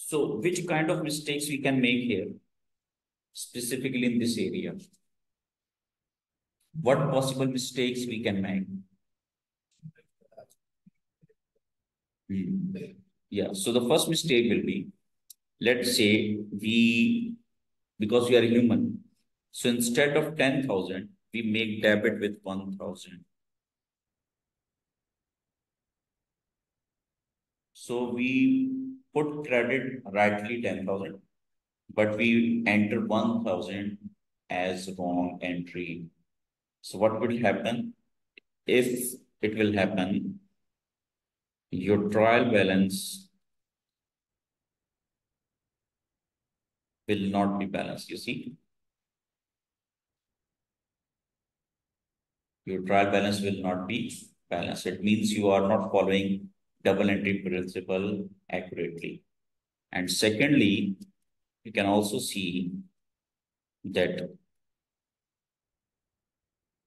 So which kind of mistakes we can make here, specifically in this area? What possible mistakes we can make? Yeah, so the first mistake will be, let's say because we are human, so instead of 10,000, we make debit with 1,000. So we put credit rightly 10,000, but we enter 1,000 as wrong entry. So what will happen? If it will happen, your trial balance will not be balanced. You see, your trial balance will not be balanced. It means you are not following double entry principle accurately. And secondly, you can also see that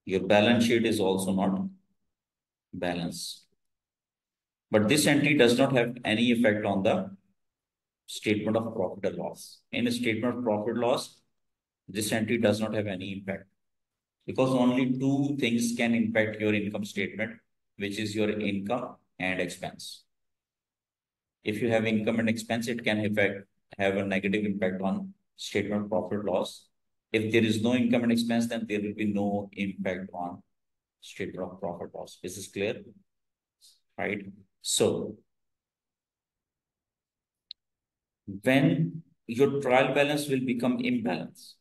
your balance sheet is also not balanced. But this entry does not have any effect on the statement of profit or loss. In a statement of profit loss, this entry does not have any impact because only two things can impact your income statement, which is your income and expense. If you have income and expense, it can have a negative impact on statement of profit loss. If there is no income and expense, then there will be no impact on statement of profit loss. This is clear, right? So when your trial balance will become imbalance,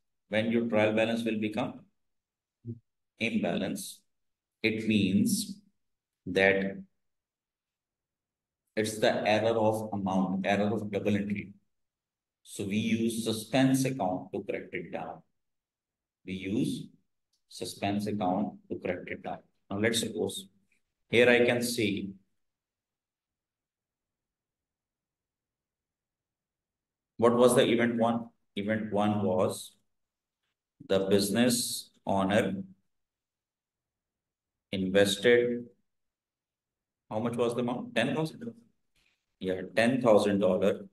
it means that it's the error of amount, error of double entry. So we use suspense account to correct it down. Now let's suppose here I can see what was the event one? Event one was the business owner invested. How much was the amount? 10,000. Yeah, $10,000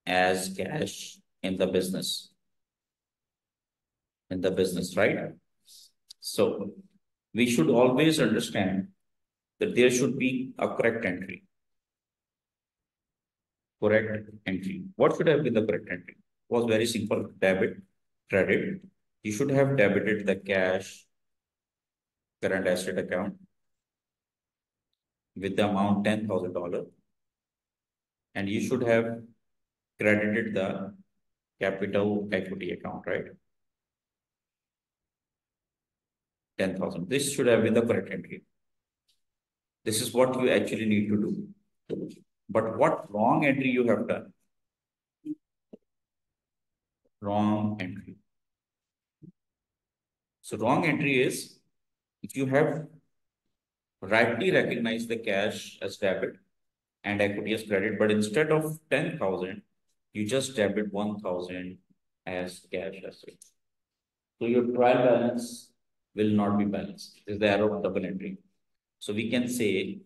as cash in the business. Right? So we should always understand that there should be a correct entry. What should have been the correct entry? It was very simple. Debit, credit. You should have debited the cash current asset account with the amount $10,000, and you should have credited the capital equity account, right? 10,000. This should have been the correct entry. This is what you actually need to do. But what wrong entry you have done? Wrong entry. So wrong entry is if you have rightly recognized the cash as debit and equity as credit, but instead of 10,000, you just debit 1,000 as cash asset. So your trial balance will not be balanced. This is the error of double entry. So we can say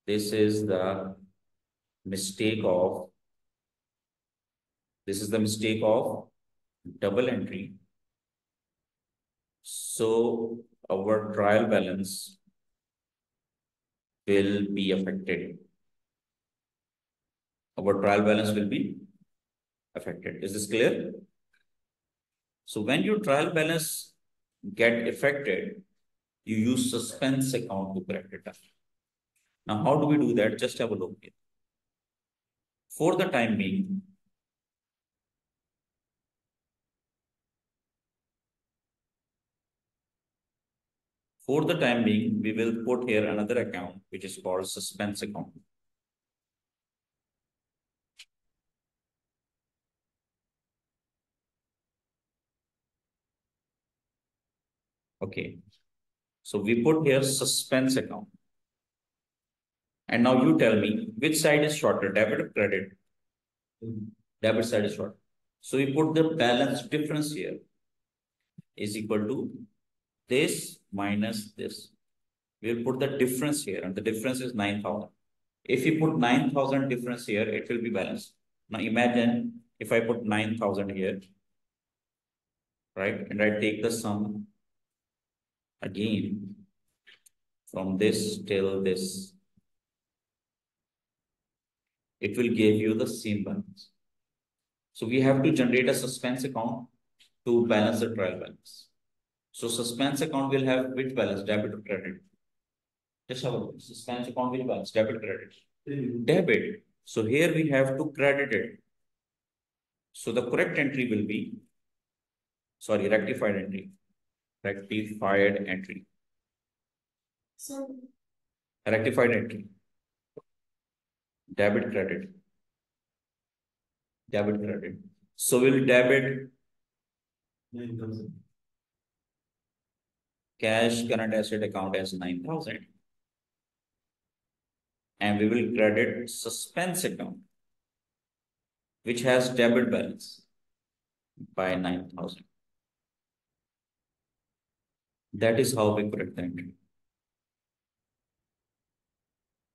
this is the mistake of double entry. So our trial balance will be affected. Is this clear? So when your trial balance get affected, you use suspense account to correct it. Now, how do we do that? Just have a look here. For the time being, we will put here another account, which is called suspense account. Okay. So we put here suspense account. And now you tell me which side is shorter, debit or credit? Debit side is short. So we put the balance difference here is equal to this minus this. We'll put the difference here, and the difference is 9,000. If you put 9,000 difference here, it will be balanced. Now imagine if I put 9,000 here, right? And I take the sum again from this till this, it will give you the same balance. So we have to generate a suspense account to balance the trial balance. So suspense account will have which balance, debit or credit? Just have a look. Suspense account will balance, debit, credit. Debit. So here we have to credit it. So the correct entry will be, sorry, rectified entry. Rectified entry. So rectified entry. Debit, credit. Debit, credit. So we'll debit cash current asset account as 9,000. And we will credit suspense account, which has debit balance by 9,000. That is how we correct the entry.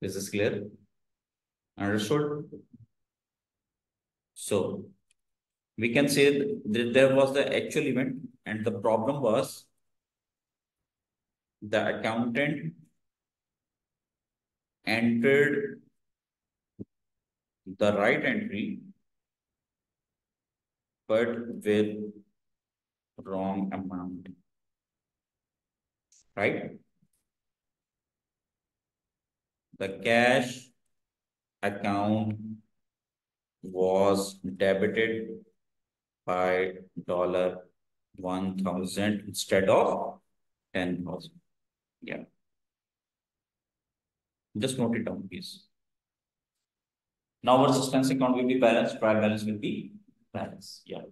This is clear? Understood? So we can say that there was the actual event and the problem was the accountant entered the right entry but with wrong amount, right? The cash account was debited by $1,000 instead of 10,000. Yeah. Just note it down, please. Now our suspense account will be balanced, trial balance will be balanced. Yeah.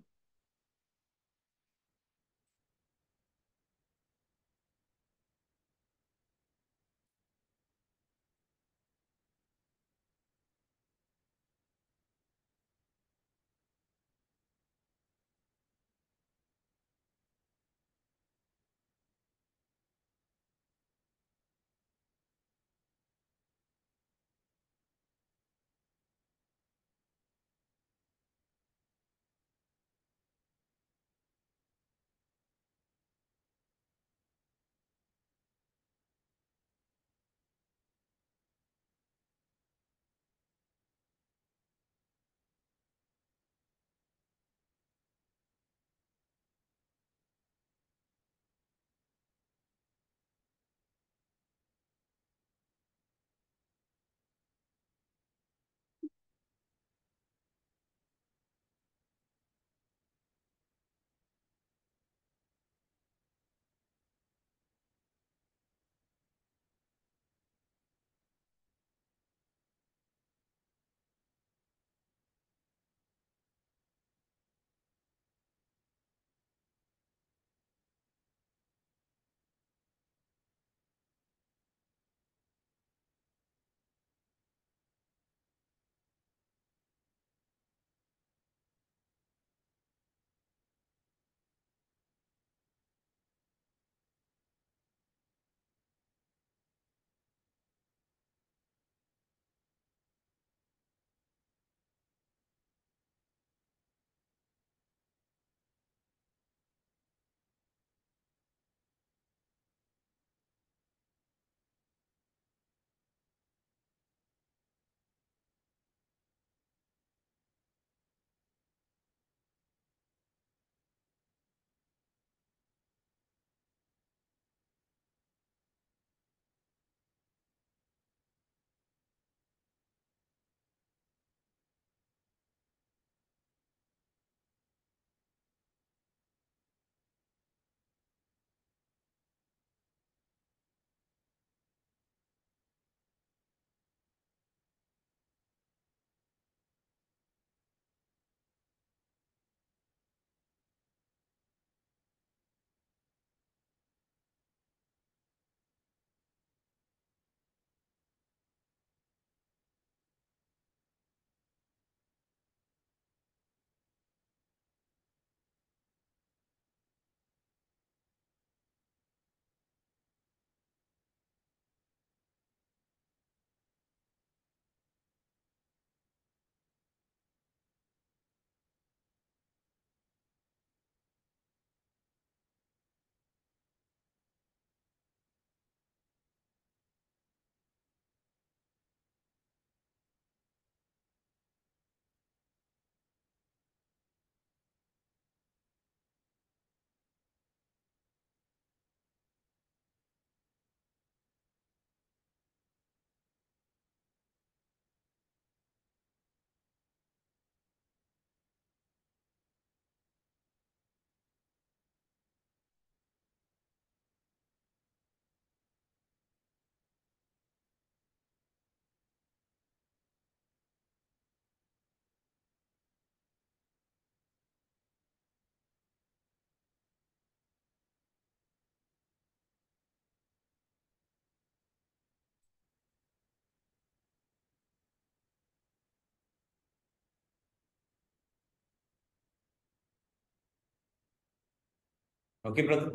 Okay, brother.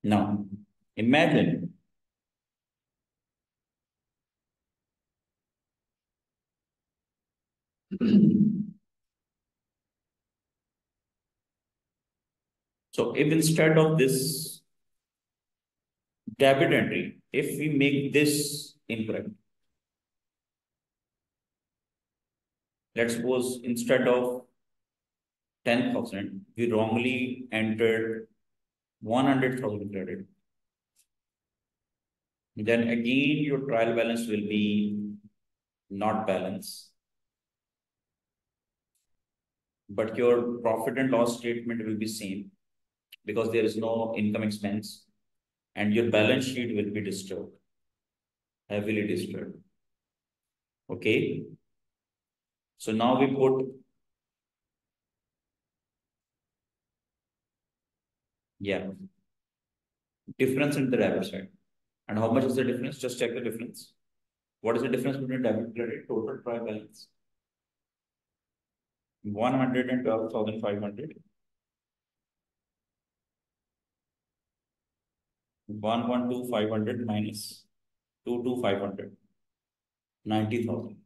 Now, imagine. So if instead of this debit entry, if we make this incorrect, let's suppose instead of 10,000, we wrongly entered 100,000 credit, then again your trial balance will be not balance, but your profit and loss statement will be same because there is no income expense and your balance sheet will be disturbed, heavily disturbed. Okay. So now we put, yeah, difference in the debit side. And how much is the difference? Just check the difference. What is the difference between debit and credit? Total trial balance. 112,500. 112,500 minus 22,500. 90,000.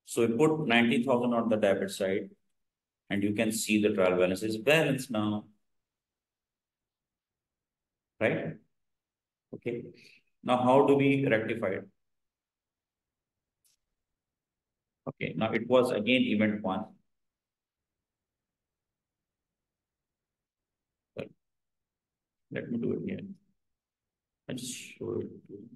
So we put 90,000 on the debit side and you can see the trial balance is balanced now, right? Okay. Now, how do we rectify it? Okay. Now, it was again event one. But let me do it here. I just show it to you.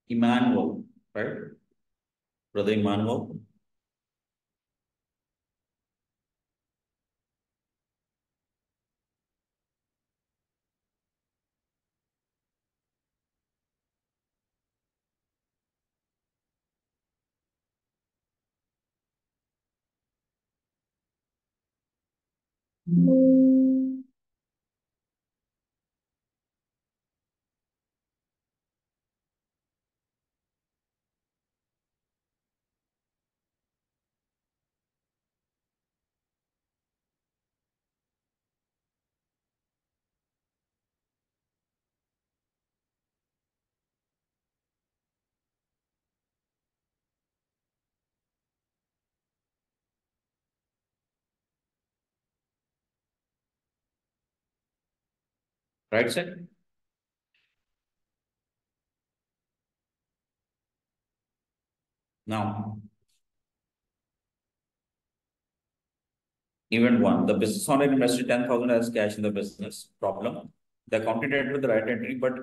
Emmanuel, right? Brother Emmanuel. Right side? Now, event one, the business owner invested 10,000 as cash in the business. Problem. The accountant entered the right entry, but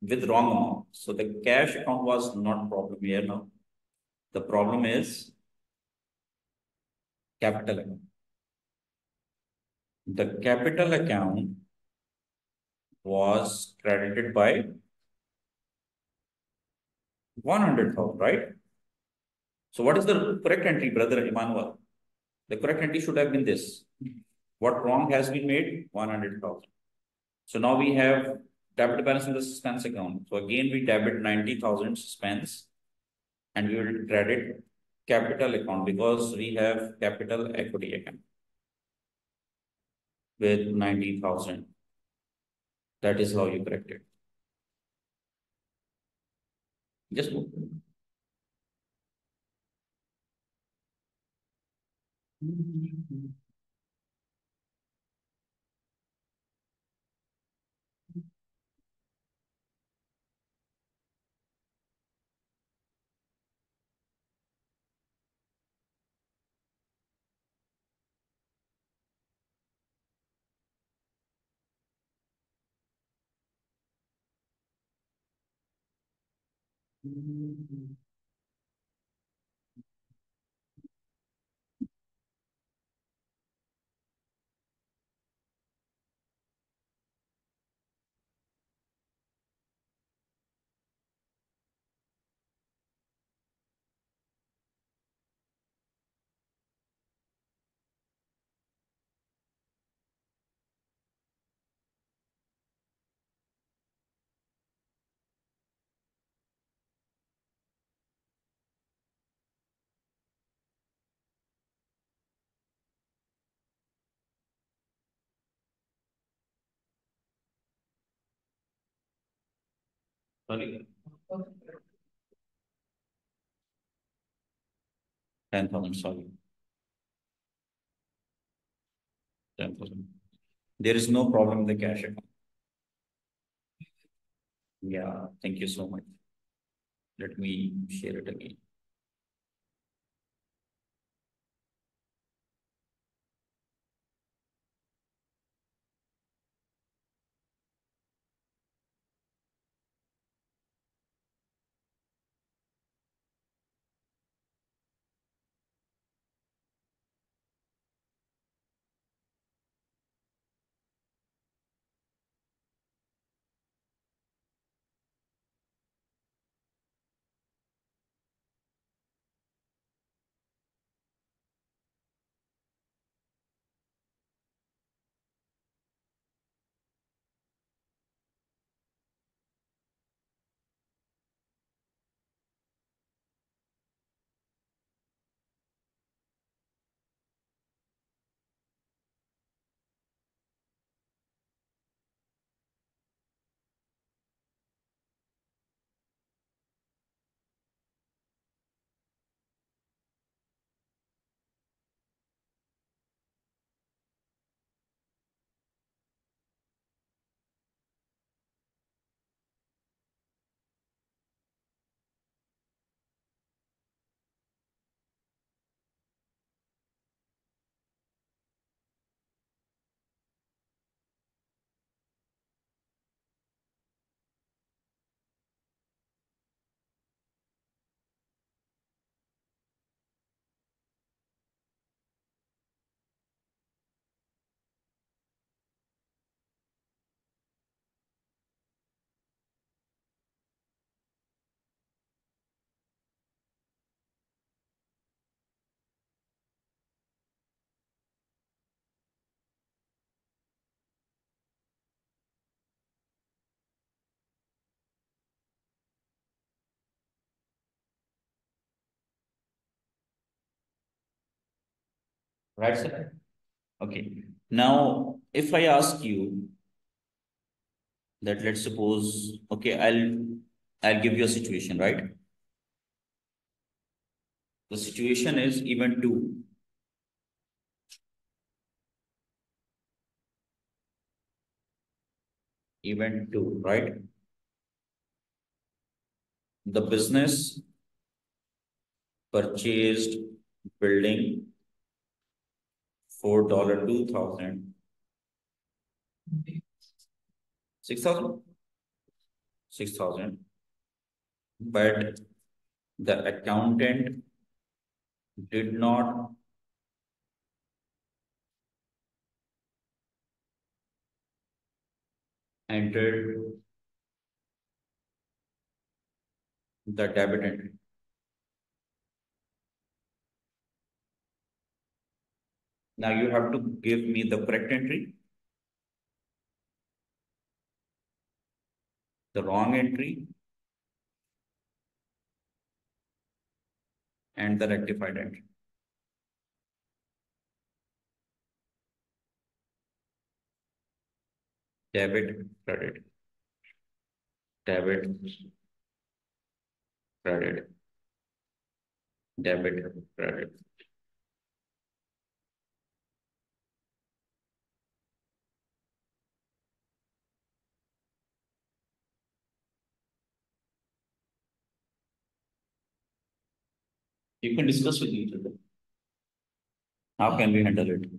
with wrong amount. So the cash account was not problem here now. The problem is capital account. The capital account was credited by 100,000, right? So what is the correct entry, brother Emmanuel? The correct entry should have been this. What wrong has been made? 100,000. So now we have debit balance in the suspense account. So again, we debit 90,000 suspense and we will credit capital account because we have capital equity account with 90,000. That is how you correct it. Just move. Sorry, 10,000. Sorry, 10,000. There is no problem in the cash account. Yeah, thank you so much. Let me share it again. Right, sir? Okay. Now, if I ask you that, let's suppose, okay, I'll give you a situation, right? The situation is event two. Event two, right? The business purchased building for $2,000. 6,000? 6,000. But the accountant did not enter the debit entry. Now you have to give me the correct entry, the wrong entry, and the rectified entry. Debit, credit, debit, credit, debit, credit. You can discuss with each other. How can we handle it?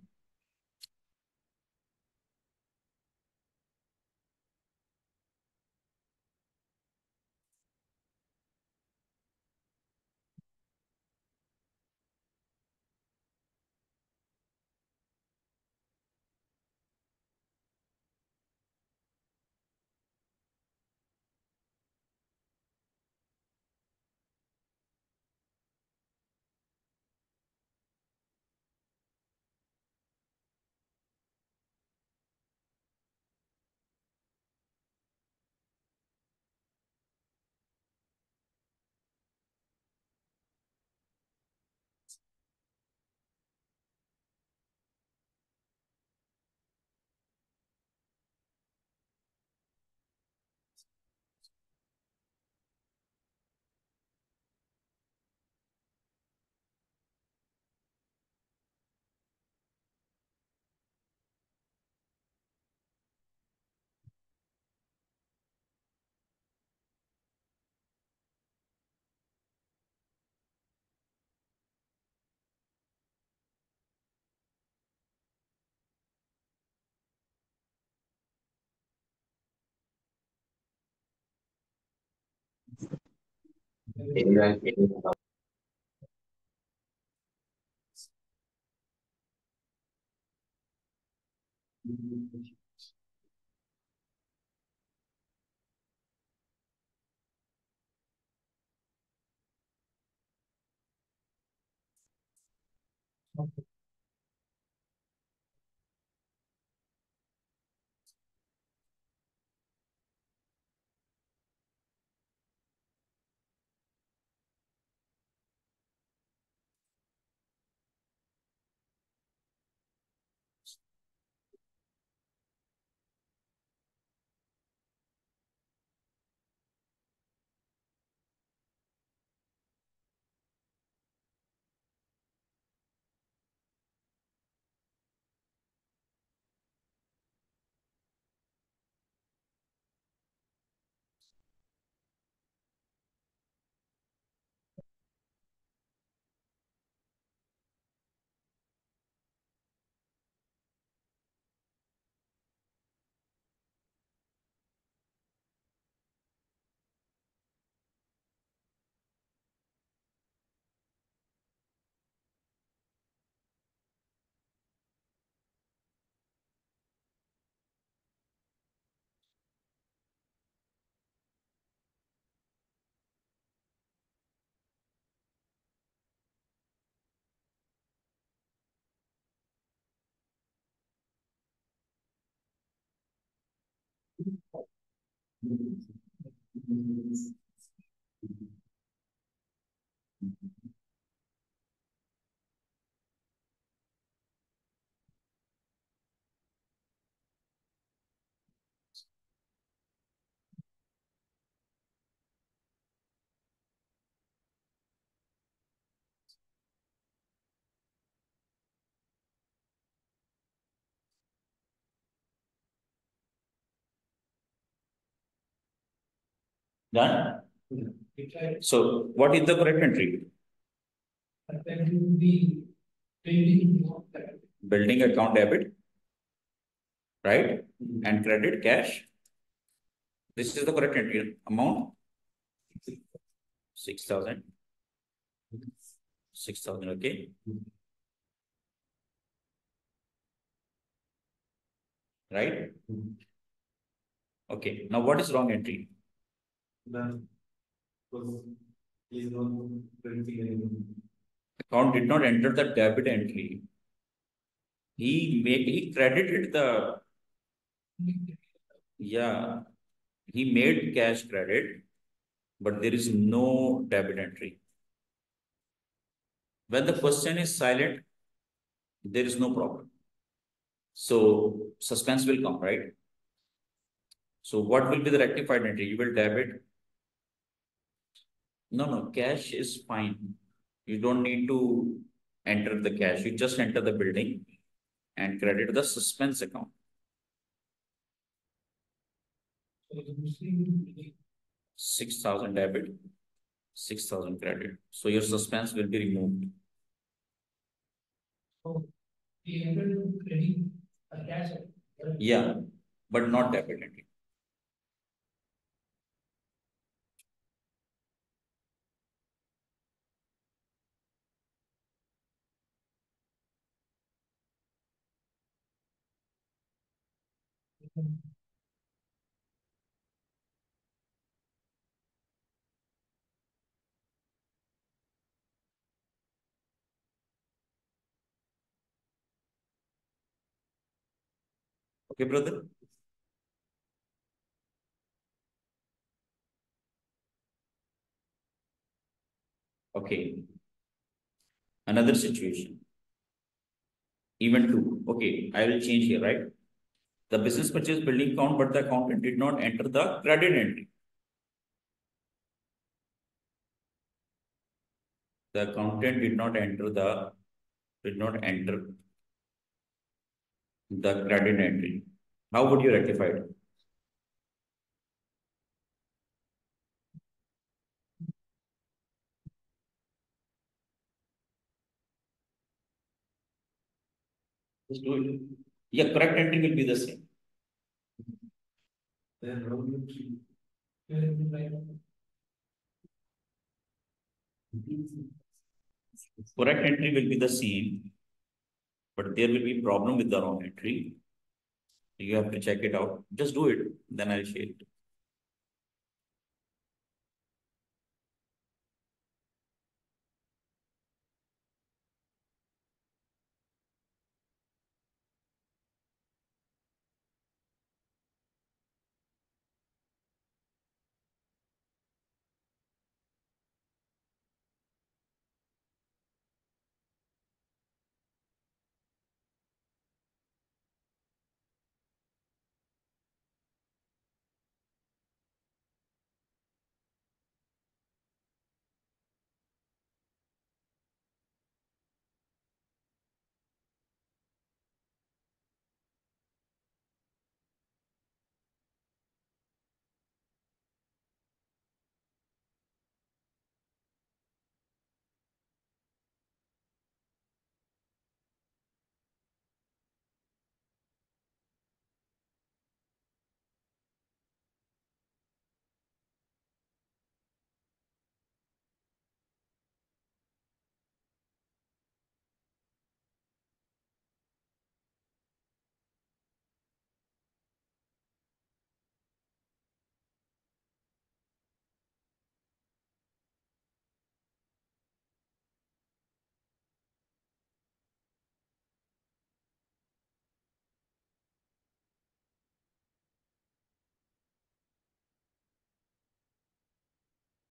Done? So what is the correct entry? Building account debit, right? And credit cash. This is the correct entry. Amount 6,000. 6,000, okay. Right? Okay. Now what is wrong entry? Account did not enter the debit entry. He credited the, yeah, he made cash credit, but there is no debit entry. When the question is silent, there is no problem. So suspense will come, right? So what will be the rectified entry? You will debit. No, cash is fine. You don't need to enter the cash. You just enter the building and credit the suspense account. 6,000 debit, 6,000 credit. So your suspense will be removed. Yeah, but not debit entry. Okay, brother? Okay. Another situation. Even two. Okay, I will change here, right? The business purchase building account, but the accountant did not enter the credit entry. The accountant did not enter the credit entry. How would you rectify it? Just do it. Yeah, correct entry will be the same. Correct entry will be the same, but there will be problem with the wrong entry. You have to check it out. Just do it, then I'll share it.